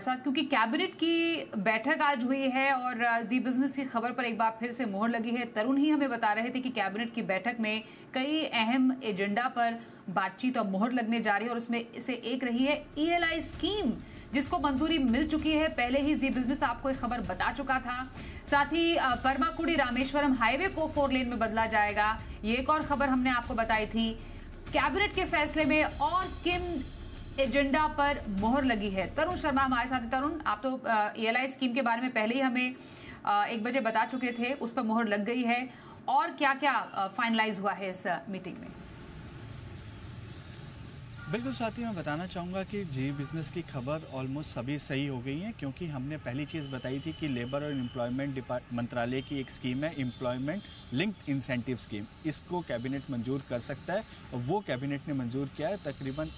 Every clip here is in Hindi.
साथ, क्योंकि कैबिनेट की बैठक आज हुई है और जी बिजनेस की खबर पर एक बार फिर से मोहर लगी है। तरुण ही हमें बता रहे थे कि कैबिनेट की बैठक में कई अहम एजेंडा पर बातचीत और मोहर लगने जा रही है और उसमें से एक रही है ELI स्कीम, जिसको मंजूरी मिल चुकी है। पहले ही जी बिजनेस आपको एक खबर बता चुका था। साथ ही परमाकुड़ी रामेश्वरम हाईवे को 4 लेन में बदला जाएगा, ये एक और खबर हमने आपको बताई थी। कैबिनेट के फैसले में और किन एजेंडा पर मोहर लगी है? तरुण शर्मा हमारे साथ हैं। तरुण, आप तो ELI स्कीम के बारे में पहले ही हमें 1 बजे बता चुके थे, उस पर मोहर लग गई है, और क्या क्या फाइनलाइज हुआ है इस मीटिंग में? बिल्कुल साथी, मैं बताना चाहूँगा कि जी बिज़नेस की खबर ऑलमोस्ट सभी सही हो गई हैं, क्योंकि हमने पहली चीज़ बताई थी कि लेबर और एम्प्लॉयमेंट मंत्रालय की एक स्कीम है, एम्प्लॉयमेंट लिंक्ड इंसेंटिव स्कीम। इसको कैबिनेट मंजूर कर सकता है और वो कैबिनेट ने मंजूर किया है। तकरीबन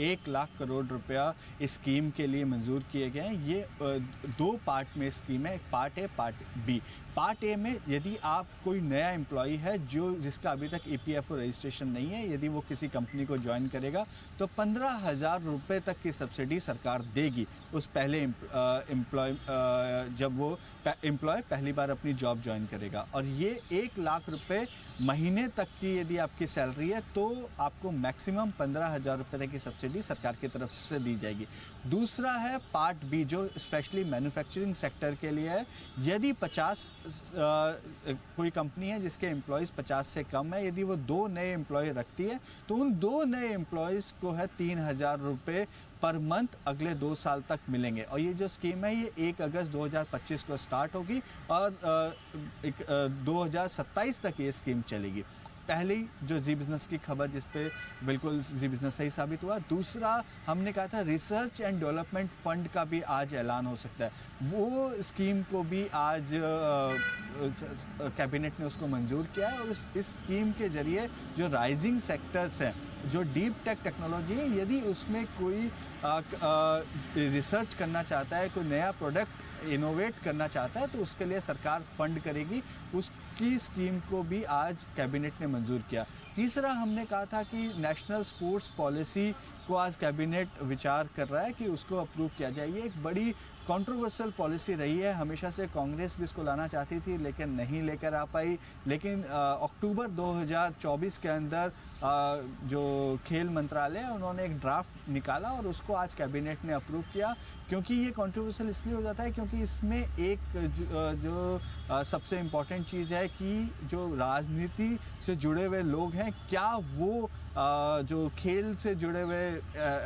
1 लाख करोड़ रुपया इस स्कीम के लिए मंजूर किए गए हैं। ये 2 पार्ट में स्कीम है, part A, part B. Part A में यदि आप कोई नया एम्प्लॉय है जिसका अभी तक EPFO रजिस्ट्रेशन नहीं है, यदि वो किसी कंपनी को ज्वाइन करेगा तो 15,000 रुपये तक की सब्सिडी सरकार देगी उस पहले एम्प्लॉय जब वो एम्प्लॉय पहली बार अपनी जॉब ज्वाइन करेगा। और ये 1 लाख रुपये महीने तक की यदि आपकी सैलरी है तो आपको मैक्सिमम 15,000 रुपये तक की सब्सिडी सरकार की तरफ से दी जाएगी। दूसरा है पार्ट बी, जो स्पेशली मैन्युफैक्चरिंग सेक्टर के लिए है। यदि 50 कोई कंपनी है जिसके एम्प्लॉयज़ 50 से कम है, यदि वो 2 नए एम्प्लॉय रखती है तो उन 2 नए एम्प्लॉयज़ को है 3,000 रुपये पर मंथ अगले 2 साल तक मिलेंगे। और ये जो स्कीम है ये 1 अगस्त 2025 को स्टार्ट होगी और 2027 तक ये स्कीम चलेगी। पहली जो जी बिज़नेस की खबर जिस पे बिल्कुल जी बिज़नेस सही साबित हुआ। दूसरा, हमने कहा था रिसर्च एंड डेवलपमेंट फंड का भी आज ऐलान हो सकता है। वो स्कीम को भी आज कैबिनेट ने उसको मंजूर किया है और इस स्कीम के जरिए जो राइजिंग सेक्टर्स हैं, जो डीप टेक टेक्नोलॉजी है, यदि उसमें कोई रिसर्च करना चाहता है, कोई नया प्रोडक्ट इनोवेट करना चाहता है तो उसके लिए सरकार फंड करेगी। उसकी स्कीम को भी आज कैबिनेट ने मंजूर किया। तीसरा, हमने कहा था कि नेशनल स्पोर्ट्स पॉलिसी को आज कैबिनेट विचार कर रहा है कि उसको अप्रूव किया जाए। ये एक बड़ी कंट्रोवर्शियल पॉलिसी रही है। हमेशा से कांग्रेस भी इसको लाना चाहती थी लेकिन नहीं लेकर आ पाई। लेकिन अक्टूबर 2024 के अंदर जो खेल मंत्रालय है उन्होंने एक ड्राफ्ट निकाला और उसको आज कैबिनेट ने अप्रूव किया। क्योंकि ये कंट्रोवर्शियल इसलिए हो जाता है क्योंकि इसमें एक जो सबसे इम्पॉर्टेंट चीज़ है कि जो राजनीति से जुड़े हुए लोग हैं, क्या वो जो खेल से जुड़े हुए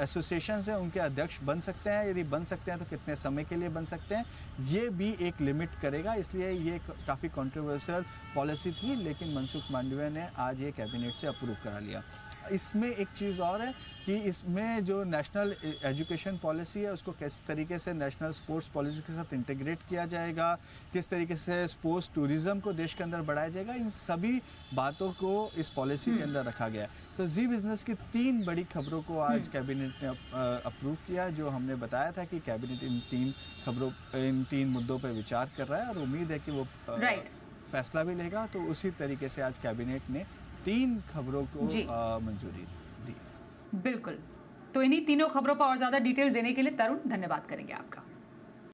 एसोसिएशंस हैं उनके अध्यक्ष बन सकते हैं। यदि बन सकते हैं तो कितने समय के लिए बन सकते हैं, ये भी एक लिमिट करेगा। इसलिए ये काफ़ी कंट्रोवर्शियल पॉलिसी थी, लेकिन मनसुख मांडविया ने आज ये कैबिनेट से अप्रूव करा लिया। इसमें एक चीज़ और है कि इसमें जो नेशनल एजुकेशन पॉलिसी है उसको किस तरीके से नेशनल स्पोर्ट्स पॉलिसी के साथ इंटीग्रेट किया जाएगा, किस तरीके से स्पोर्ट्स टूरिज्म को देश के अंदर बढ़ाया जाएगा, इन सभी बातों को इस पॉलिसी के अंदर रखा गया है। तो जी बिज़नेस की 3 बड़ी खबरों को आज कैबिनेट ने अप्रूव किया, जो हमने बताया था कि कैबिनेट इन 3 मुद्दों पर विचार कर रहा है और उम्मीद है कि वो फैसला भी लेगा। तो उसी तरीके से आज कैबिनेट ने 3 खबरों को मंजूरी दी। बिल्कुल। तो इन्हीं तीनों खबरों पर और ज्यादा डिटेल देने के लिए तरुण, धन्यवाद करेंगे आपका।